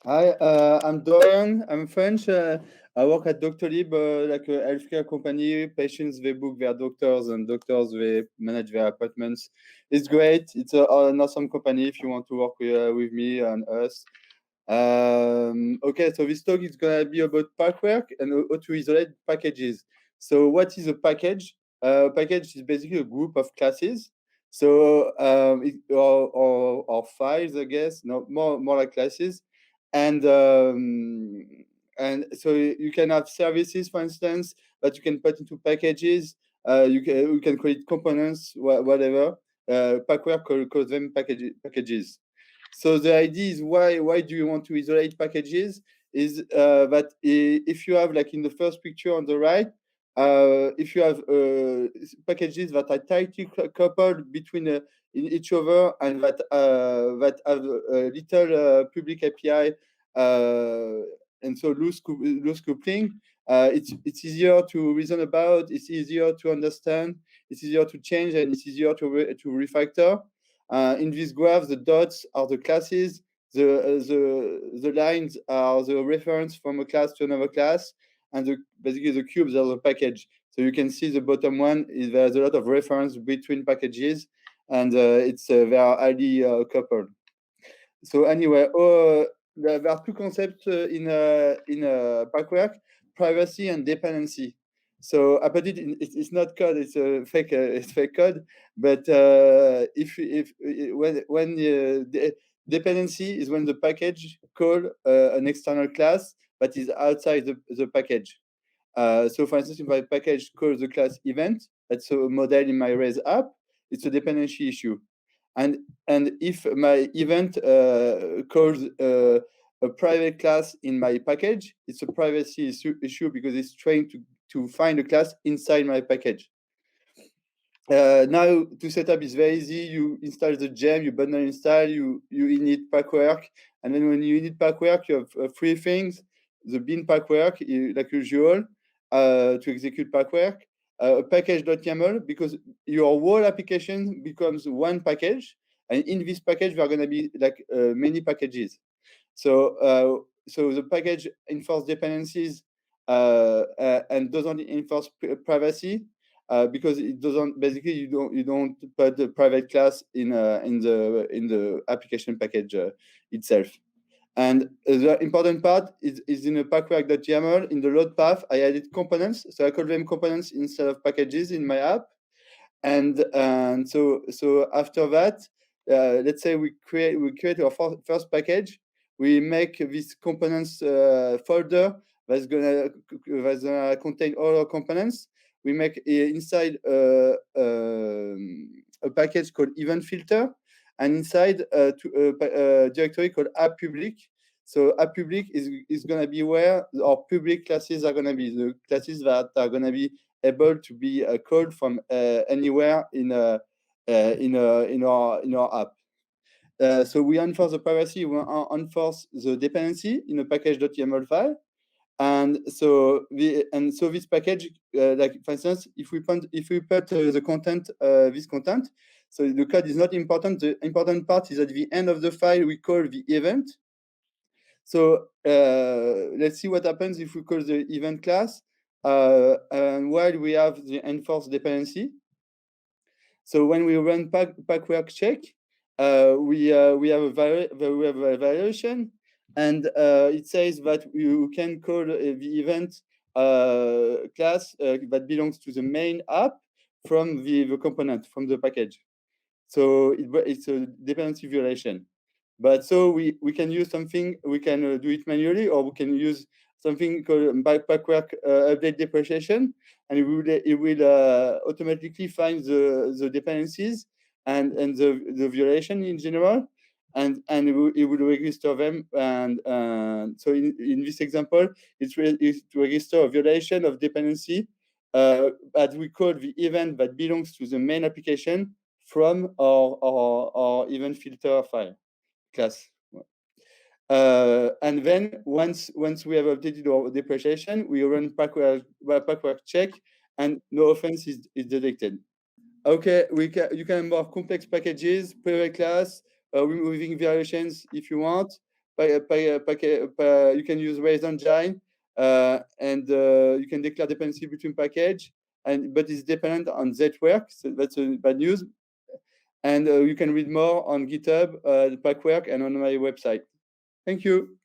Hi, I'm Dorian. I'm French. I work at Doctolib, like a healthcare company. Patients, they book their doctors, and doctors, they manage their appointments. It's great. It's an awesome company if you want to work with me and us. Okay, so this talk is going to be about packwork and how to isolate packages. So what is a package? A package is basically a group of classes. So or files, I guess, no, more like classes. And so you can have services, for instance, that you can put into packages. You can create components, whatever. Packwork calls them packages. So the idea is why do you want to isolate packages? Is that if you have, like in the first picture on the right, if you have packages that are tightly coupled between in each other and that have a little public API and so loose coupling, it's easier to reason about, it's easier to understand, it's easier to change, and it's easier to refactor. In this graph, the dots are the classes, the lines are the reference from a class to another class, and basically the cubes are the package. So you can see the bottom one is there's a lot of reference between packages, and they are highly coupled. So anyway, there are two concepts in packwork: privacy and dependency. So I put it in, it's not code; it's fake code. But if when the dependency is when the package call an external class that is outside the package. So for instance, if my package calls the class event, that's a model in my Rails app, it's a dependency issue. And if my event calls a private class in my package, it's a privacy issue because it's trying to find a class inside my package. Now to set up is very easy. You install the gem, you bundle install, you init packwork, and then when you init packwork, you have three things: the bin packwork, like usual, to execute packwork, a package.yaml because your whole application becomes one package, and in this package there are going to be like many packages. So the package enforces dependencies and doesn't enforce privacy because it doesn't basically you don't put the private class in the application package itself. And the important part is in the packwork.yaml in the load path. I added components, so I call them components instead of packages in my app. And so after that, let's say we create our first package. We make this components folder that's gonna contain all our components. We make inside a package called event filter, and inside a directory called app public. So app public is gonna be where our public classes are gonna be, the classes that are gonna be able to be called from anywhere in our app. So we enforce the privacy, we enforce the dependency in a package.yaml file. And so this package, like for instance, if we put the content, this content, so the code is not important. The important part is at the end of the file we call the event. So let's see what happens if we call the event class and while we have the enforced dependency. So when we run packwork check, we have a violation, and it says that you can call the event class that belongs to the main app from the component, from the package. So it's a dependency violation. But so we can use something, we can do it manually, or we can use something called packwork update depreciation, and it will automatically find the dependencies and the violation in general, and it will register them. And so in this example, it's to register a violation of dependency that we call the event that belongs to the main application from our event filter file class. And then once we have updated our depreciation, we run packwork check, and no offense is detected. Okay, you can have more complex packages, private class, removing violations if you want. you can use Rails Engine, and you can declare dependency between package, but it's dependent on that work. So that's bad news. And you can read more on GitHub, Packwork, and on my website. Thank you.